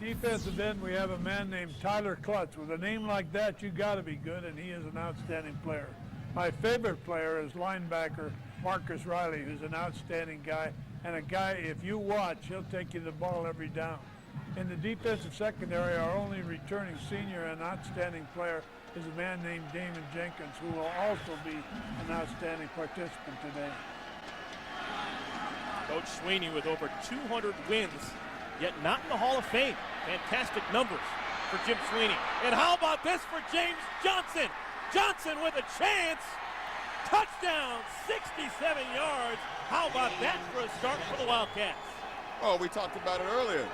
Defensive end, we have a man named Tyler Klutz. With a name like that, you got to be good, and he is an outstanding player. My favorite player is linebacker Marcus Riley, who's an outstanding guy, and a guy, if you watch, he'll take you the ball every down. In the defensive secondary, our only returning senior and outstanding player is a man named Damon Jenkins, who will also be an outstanding participant today. Coach Sweeney with over 200 wins, yet not in the Hall of Fame. Fantastic numbers for Jim Sweeney. And how about this for James Johnson? Johnson with a chance. Touchdown, 67 yards. How about that for a start for the Wildcats? Oh, we talked about it earlier.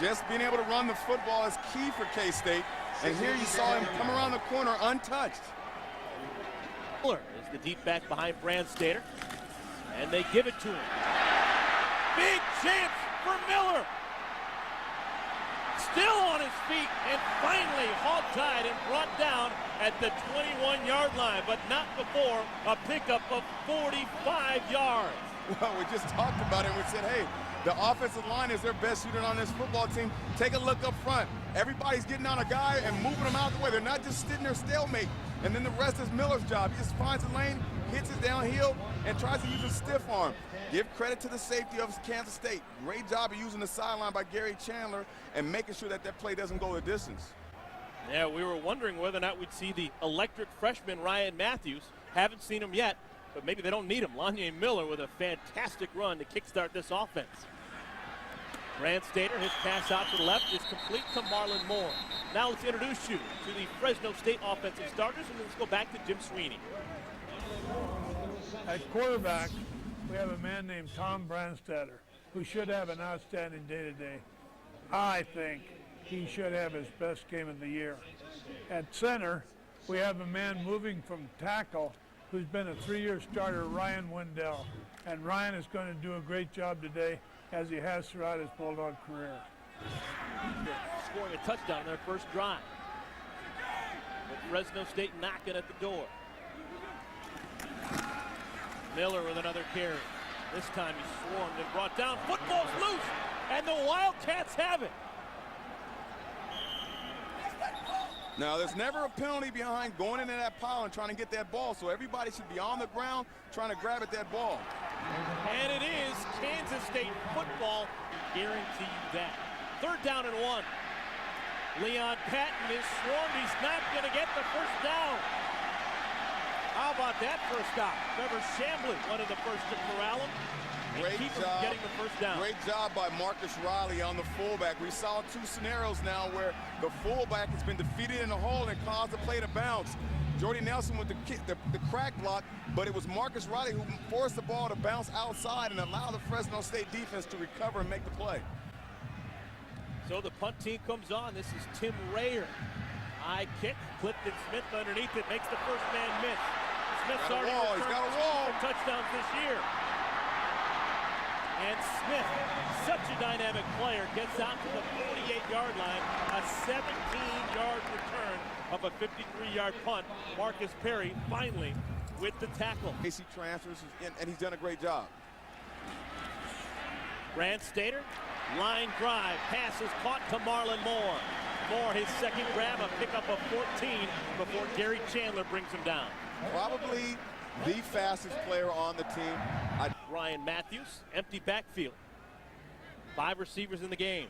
Just being able to run the football is key for K-State. And here you saw him come around the corner untouched. Miller is the deep back behind Brandstater. And they give it to him. Big chance for Miller. Still on his feet and finally hog-tied and brought down at the 21-yard line, but not before a pickup of 45 yards. Well, we just talked about it. We said, hey, the offensive line is their best unit on this football team. Take a look up front. Everybody's getting on a guy and moving him out of the way. They're not just sitting there stalemate. And then the rest is Miller's job. He just finds a lane, hits it downhill, and tries to use a stiff arm. Give credit to the safety of Kansas State. Great job of using the sideline by Gary Chandler and making sure that that play doesn't go the distance. Yeah, we were wondering whether or not we'd see the electric freshman Ryan Matthews. Haven't seen him yet, but maybe they don't need him. Lonnie Miller with a fantastic run to kickstart this offense. Brandstater, his pass out to the left is complete to Marlon Moore. Now let's introduce you to the Fresno State offensive starters, and let's go back to Jim Sweeney. At quarterback, we have a man named Tom Brandstater, who should have an outstanding day today. I think he should have his best game of the year. At center, we have a man moving from tackle who's been a 3-year starter, Ryan Wendell. And Ryan is going to do a great job today, as he has throughout his Bulldog career. Scoring a touchdown on their first drive. With Fresno State knocking at the door. Miller with another carry. This time he's swarmed and brought down. Football's loose, and the Wildcats have it. Now, there's never a penalty behind going into that pile and trying to get that ball, so everybody should be on the ground trying to grab at that ball. And it is Kansas State football. Guarantee you that. 3rd down and 1. Leon Patton is swarmed. He's not going to get the first down. How about that for a stop? Trevor Chambly, one of the first to corral him. Great keep job. Getting the first down. Great job by Marcus Riley on the fullback. We saw 2 scenarios now where the fullback has been defeated in the hole and caused the play to bounce. Jordy Nelson with the kick, the crack block, but it was Marcus Riley who forced the ball to bounce outside and allow the Fresno State defense to recover and make the play. So the punt team comes on. This is Tim Rayer. High kick. Clifton Smith underneath it. Makes the first man miss. Smith's already returned for touchdowns this year. And Smith, such a dynamic player, gets out to the 48-yard line. A 17-yard return of a 53-yard punt. Marcus Perry finally with the tackle. AC transfers, and he's done a great job. Brandstater, line drive, pass is caught to Marlon Moore. Moore, his second grab, a pickup of 14 before Gary Chandler brings him down. Probably the fastest player on the team. Ryan Matthews, empty backfield. 5 receivers in the game.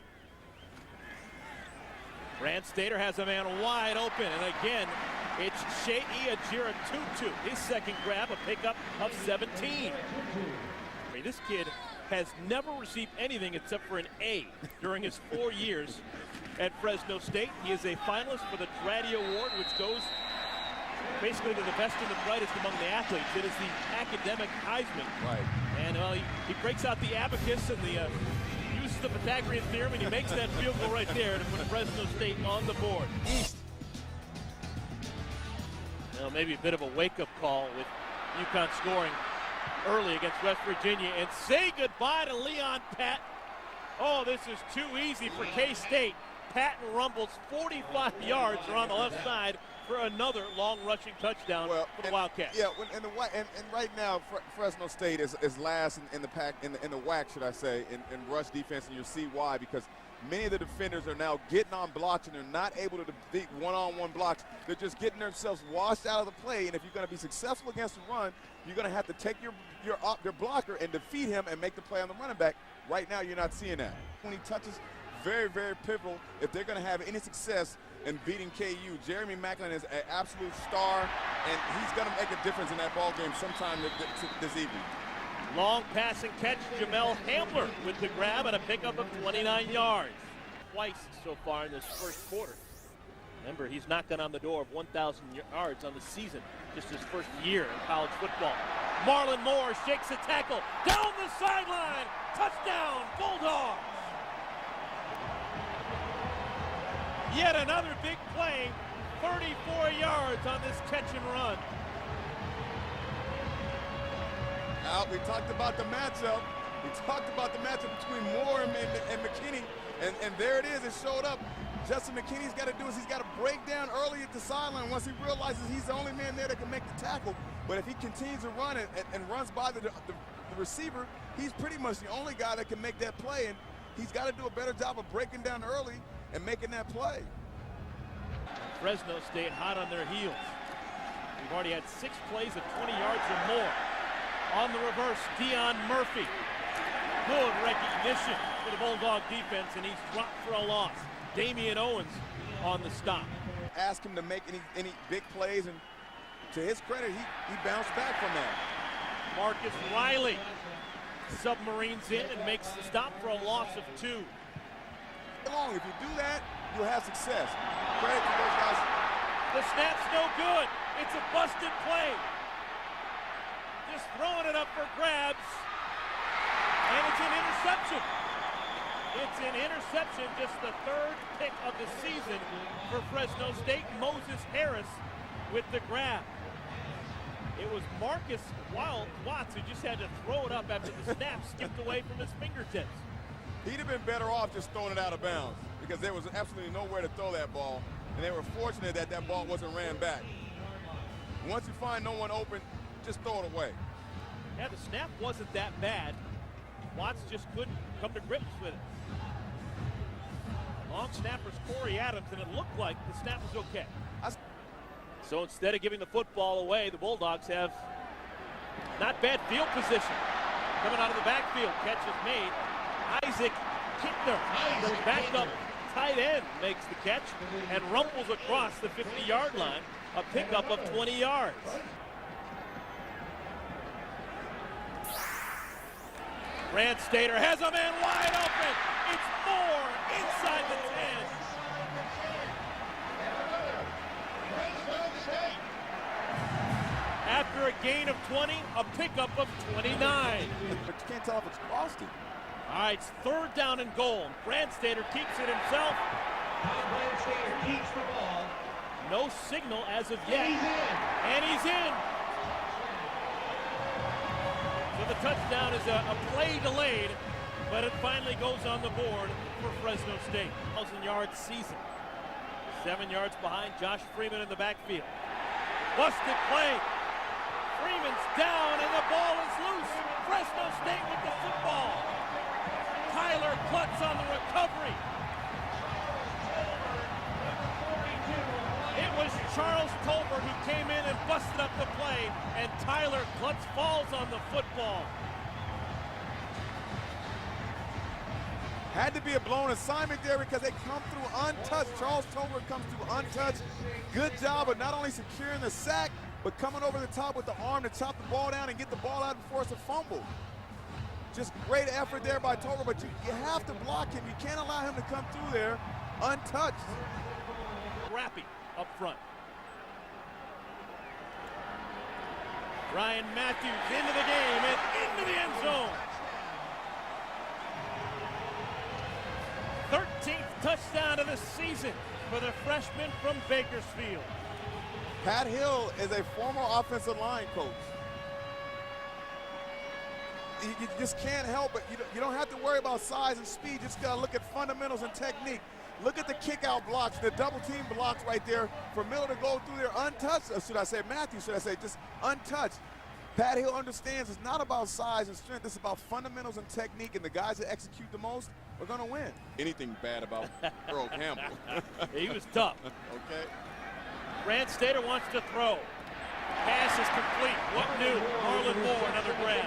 Brandstater has a man wide open, and again, it's Shea Ajira Tutu. His second grab, a pickup of 17. This kid has never received anything except for an A during his 4 years at Fresno State. He is a finalist for the Draddy Award, which goes basically to the best and the brightest among the athletes. It is the academic Heisman. Right. And he breaks out the abacus and uses the Pythagorean theorem, and he makes that field goal right there to put Fresno State on the board. Now maybe a bit of a wake-up call with UConn scoring early against West Virginia, and say goodbye to Leon Patton. Oh, this is too easy for K-State. Patton rumbles 45 yards around the left side for another long rushing touchdown for the Wildcats. Yeah, and right now Fresno State is last in the pack in the WAC, should I say, in rush defense, and you'll see why, because many of the defenders are now getting on blocks and they're not able to defeat one-on-one blocks. They're just getting themselves washed out of the play, and if you're going to be successful against the run, you're going to have to take your blocker and defeat him and make the play on the running back. Right now, you're not seeing that. When he touches, very, very pivotal if they're going to have any success in beating KU. Jeremy Macklin is an absolute star, and he's going to make a difference in that ball game sometime this evening. Long passing catch, Jamel Hamler with the grab and a pickup of 29 yards. Twice so far in this first quarter. Remember, he's knocked on the door of 1,000 yards on the season, just his first year in college football. Marlon Moore shakes a tackle, down the sideline, touchdown, Bulldogs! Yet another big play, 34 yards on this catch and run. Now, we talked about the matchup. We talked about the matchup between Moore and McKinney, and there it is. It showed up. Justin McKinney's got to do is he's got to break down early at the sideline once he realizes he's the only man there that can make the tackle. But if he continues to run it and runs by the receiver, he's pretty much the only guy that can make that play, and he's got to do a better job of breaking down early and making that play. Fresno State hot on their heels. We've already had 6 plays of 20 yards or more. On the reverse, Dion Murphy. Good recognition for the Bulldog defense, and he's dropped for a loss. Damian Owens on the stop. Ask him to make any big plays, and to his credit, he bounced back from that. Marcus Riley submarines in and makes the stop for a loss of 2. If you do that, you'll have success. Credit to those guys. The snap's no good. It's a busted play. Just throwing it up for grabs. And it's an interception. It's an interception, just the 3rd pick of the season for Fresno State. Moses Harris with the grab. It was Marcus Watts who just had to throw it up after the snap skipped away from his fingertips. He'd have been better off just throwing it out of bounds because there was absolutely nowhere to throw that ball, and they were fortunate that that ball wasn't ran back. Once you find no one open, just throw it away. Yeah, the snap wasn't that bad. Watts just couldn't come to grips with it. Long snapper's Corey Adams, and it looked like the snap was okay. So instead of giving the football away, the Bulldogs have not bad field position. Coming out of the backfield, catch is made. Isaac Kittner, the backup tight end, makes the catch and rumbles across the 50-yard line, a pickup of 20 yards. Grant Stater has a man wide open. It's Moore inside the 10. After a gain of 20, a pickup of 29. But you can't tell if it's crossed him. All right, it's 3rd down and goal. Grant Stater keeps it himself. Grant Stater keeps the ball. No signal as of yet. And he's in. So the touchdown is a play delayed, but it finally goes on the board for Fresno State. 1,000-yard season. 7 yards behind Josh Freeman in the backfield. Busted play. Freeman's down and the ball is loose. Fresno State with the football. Tyler Klutz on the recovery. It was Charles Tolbert who came in and busted up the play, and Tyler Klutz falls on the football. Had to be a blown assignment there because they come through untouched. Charles Tolbert comes through untouched. Good job of not only securing the sack, but coming over the top with the arm to chop the ball down and get the ball out before it's a fumble. Just great effort there by Tolbert, but you have to block him. You can't allow him to come through there untouched. Rappy up front. Ryan Matthews into the game and into the end zone. 13th touchdown of the season for the freshman from Bakersfield. Pat Hill is a former offensive line coach. you just can't help it. You don't have to worry about size and speed. You just got to look at fundamentals and technique. Look at the kick-out blocks, the double-team blocks right there for Miller to go through there untouched. Or should I say Matthew, should I say just untouched. Pat Hill understands it's not about size and strength. It's about fundamentals and technique, and the guys that execute the most are going to win. Anything bad about Earl Campbell? He was tough. Okay. Brant Stater wants to throw. Pass is complete. What new? Marlon Moore, another grab.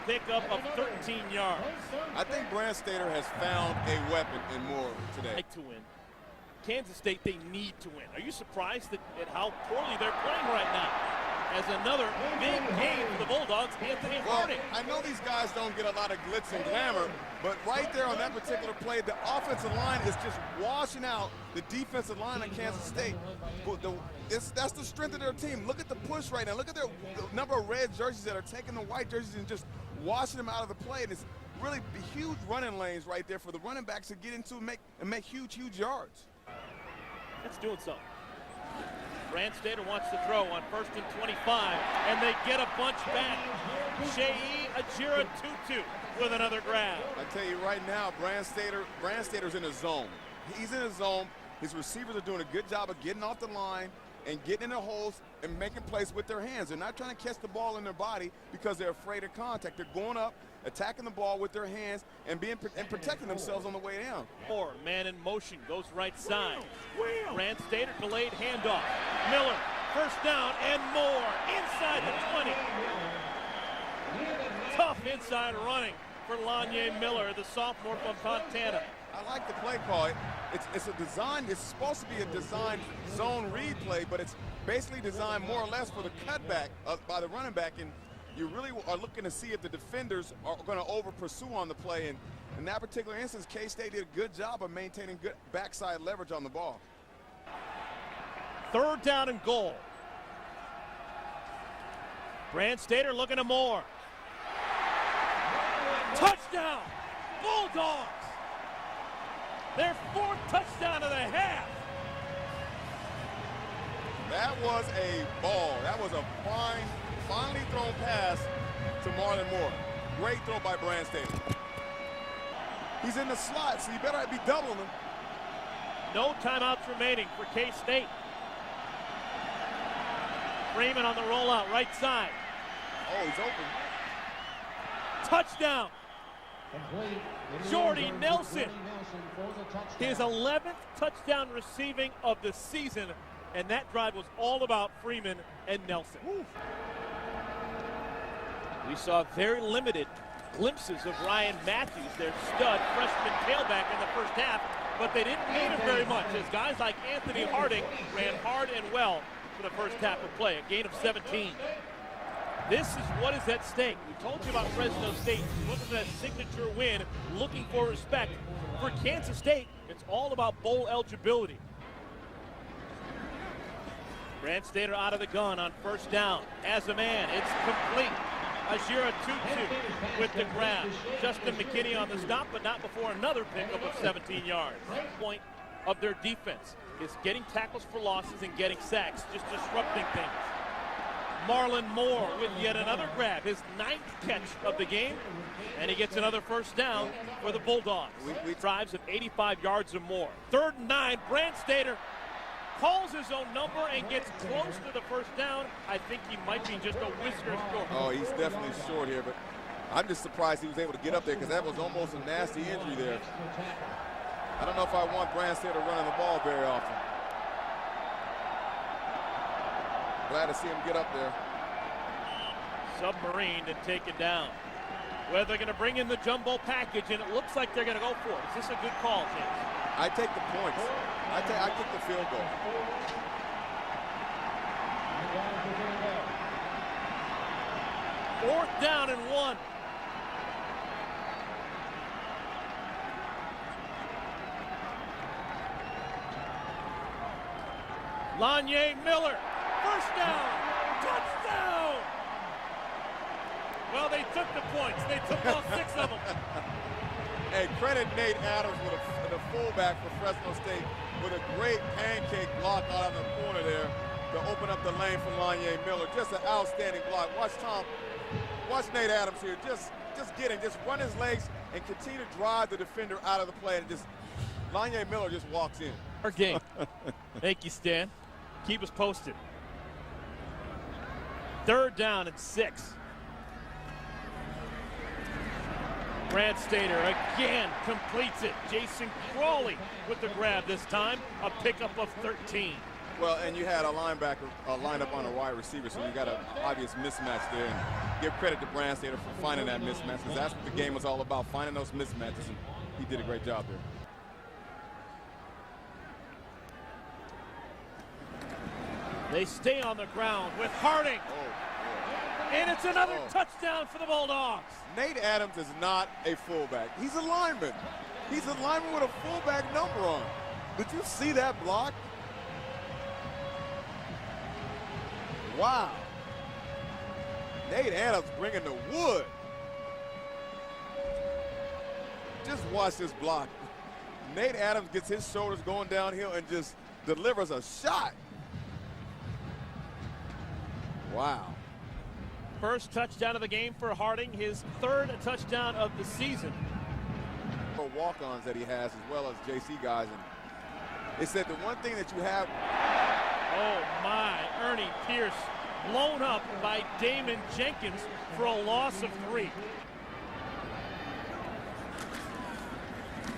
Pickup of 13 yards. I think Brant Stater has found a weapon in Moore today. Like to win. Kansas State, they need to win. Are you surprised at how poorly they're playing right now? As another big game for the Bulldogs, Anthony Harding. I know these guys don't get a lot of glitz and glamour, but right there on that particular play, the offensive line is just washing out the defensive line of Kansas State. That's the strength of their team. Look at the push right now. Look at the number of red jerseys that are taking the white jerseys and just washing them out of the play. And it's really huge running lanes right there for the running backs to get into and make huge yards. That's doing something. Brant Stater wants to throw on 1st and 25, and they get a bunch back. Sheyi Ajira-Tutu with another grab. I tell you right now, Brant Stater's in a zone. He's in a zone. His receivers are doing a good job of getting off the line and getting in the holes and making plays with their hands. They're not trying to catch the ball in their body because they're afraid of contact. They're going up, attacking the ball with their hands, and protecting themselves on the way down. Moore, man in motion, goes right side. Brant Stater delayed handoff. Miller, first down, and Moore inside the 20. Tough inside running for Lanye Miller, the sophomore from Fontana. I like the play call. It's a design. It's supposed to be a design zone read play, but it's basically designed more or less for the cutback by the running back, and you really are looking to see if the defenders are going to over pursue on the play. And in that particular instance, K-State did a good job of maintaining good backside leverage on the ball. 3rd down and goal. Brant Stater looking to Moore. Touchdown, Bulldogs! Their 4th touchdown of the half. That was a ball. That was a finely thrown pass to Marlon Moore. Great throw by Brant Stater. He's in the slot, so you better be doubling him. No timeouts remaining for K-State. Freeman on the rollout, right side. Oh, he's open. Touchdown. Jordy Nelson. His 11th touchdown receiving of the season, and that drive was all about Freeman and Nelson. We saw very limited glimpses of Ryan Matthews, their stud freshman tailback in the first half, but they didn't need him very much as guys like Anthony Harding ran hard and well for the first half of play, a gain of 17. This is what is at stake. We told you about Fresno State looking for that signature win, looking for respect. For Kansas State, it's all about bowl eligibility. Brant Stater out of the gun on 1st down. As a man, it's complete. Ajira-Tutu with the grab. Justin McKinney on the stop, but not before another pickup of 17 yards. Point of their defense is getting tackles for losses and getting sacks, just disrupting things. Marlon Moore with yet another grab, his 9th catch of the game, and he gets another 1st down for the Bulldogs. Drives of 85 yards or more. 3rd and 9, Brant Stater calls his own number and gets close to the 1st down. I think he might be just a whisker short. Oh, he's definitely short here, but I'm just surprised he was able to get up there because that was almost a nasty injury there. I don't know if I want Brant Stater running the ball very often. Glad to see him get up there. Submarined and taken down. Well, they're going to bring in the jumbo package, and it looks like they're going to go for it. Is this a good call, James? I take the points. I take the field goal. Fourth down and 1. Lanye Miller, 1st down, touchdown! Well, they took the points. They took all 6 of them. Hey, credit Nate Adams with the fullback for Fresno State with a great pancake block out of the corner there to open up the lane for Lanye Miller. Just an outstanding block. Watch Tom Watch Nate Adams here. Just run his legs and continue to drive the defender out of the play, and just Lanye Miller just walks in. Our game. Thank you, Stan. Keep us posted. 3rd down and 6. Brad Stater again completes it. Jason Crawley with the grab this time. A pickup of 13. Well, and you had a linebacker lined up on a wide receiver, so you got an obvious mismatch there. And give credit to Brad Stater for finding that mismatch, because that's what the game was all about, finding those mismatches, and he did a great job there. They stay on the ground with Harding. And it's another touchdown for the Bulldogs. Nate Adams is not a fullback. He's a lineman. He's a lineman with a fullback number on. Did you see that block? Wow. Nate Adams bringing the wood. Just watch this block. Nate Adams gets his shoulders going downhill and just delivers a shot. Wow. First touchdown of the game for Harding, his 3rd touchdown of the season. Walk-ons that he has, as well as JC guys, and they said the one thing that you have. Oh my, Ernie Pierce blown up by Damon Jenkins for a loss of 3.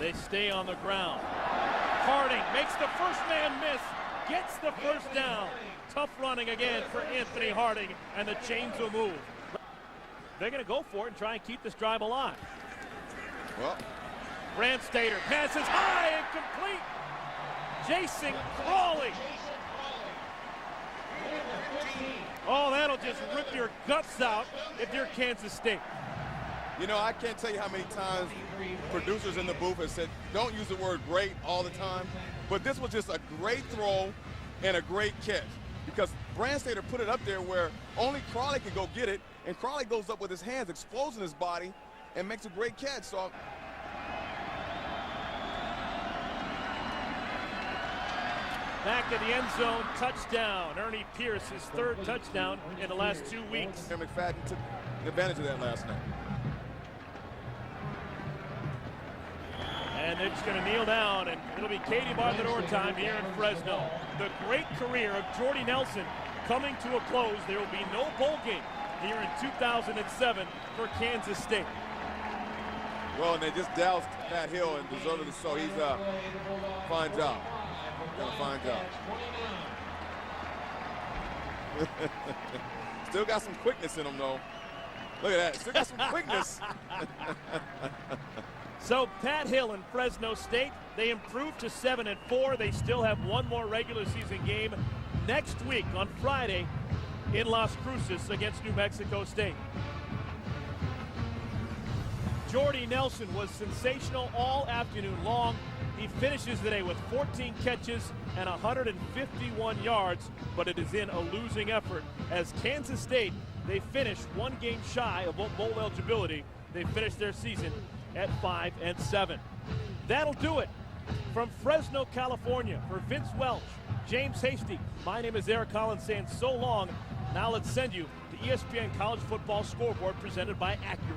They stay on the ground. Harding makes the first man miss, gets the first down. Tough running again for Anthony Harding, and the chains will move. They're going to go for it and try and keep this drive alive. Well, Brad Stater passes high and complete. Jason Crawley. Oh, that'll just rip your guts out if you're Kansas State. You know, I can't tell you how many times producers in the booth have said, don't use the word great all the time, but this was just a great throw and a great catch, because Brad Stater put it up there where only Crawley can go get it, and Crawley goes up with his hands, exposing his body, and makes a great catch. So back in the end zone, touchdown. Ernie Pierce, his 3rd touchdown in the last 2 weeks. McFadden took advantage of that last night. And they're just going to kneel down, and it'll be Katie Bartador time here in Fresno. The great career of Jordy Nelson coming to a close. There will be no bowl game here in 2007 for Kansas State. Well, and they just doused Pat Hill, and deservedly so. He's a fine job. Done a fine job. Still got some quickness in him, though. Look at that. Still got some quickness. So Pat Hill and Fresno State, they improved to 7-4. They still have one more regular season game next week on Friday in Las Cruces against New Mexico State. Jordy Nelson was sensational all afternoon long. He finishes the day with 14 catches and 151 yards, but it is in a losing effort as Kansas State, they finished one game shy of bowl eligibility. They finished their season at 5-7. That'll do it. From Fresno, California, for Vince Welch, James Hasty, my name is Eric Collins saying so long. Now let's send you the ESPN College Football Scoreboard presented by Acura.